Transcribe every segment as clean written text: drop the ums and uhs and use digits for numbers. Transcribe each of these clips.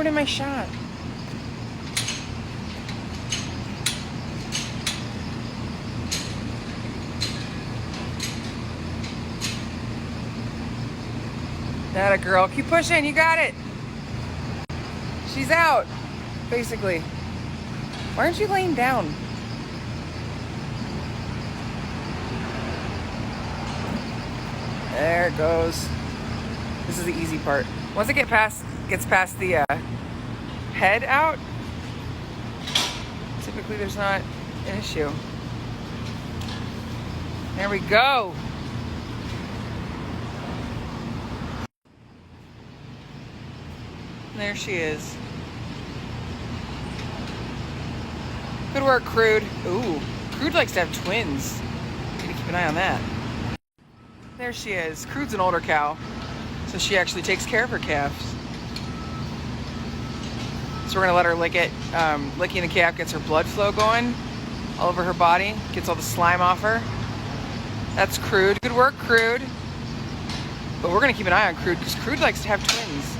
ruining my shot. That a girl. Keep pushing. You got it. She's out, basically. Why aren't you laying down? There it goes. This is the easy part. Once it gets past the head out, typically there's not an issue. There we go. There she is. Good work, Krood. Ooh, Krood likes to have twins. Need to keep an eye on that. There she is. Krood's an older cow, so she actually takes care of her calves. So we're gonna let her lick it. Licking the calf gets her blood flow going all over her body, gets all the slime off her. That's Krood. Good work, Krood. But we're gonna keep an eye on Krood because Krood likes to have twins.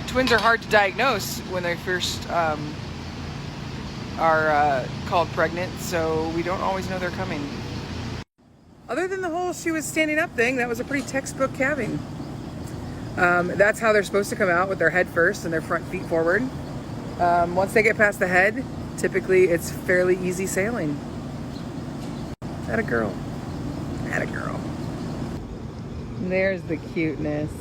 Twins are hard to diagnose when they first are called pregnant, so we don't always know they're coming. Other than the whole she was standing up thing, that was a pretty textbook calving. That's how they're supposed to come out, with their head first and their front feet forward. Once they get past the head, typically it's fairly easy sailing. Atta girl. Atta girl. There's the cuteness.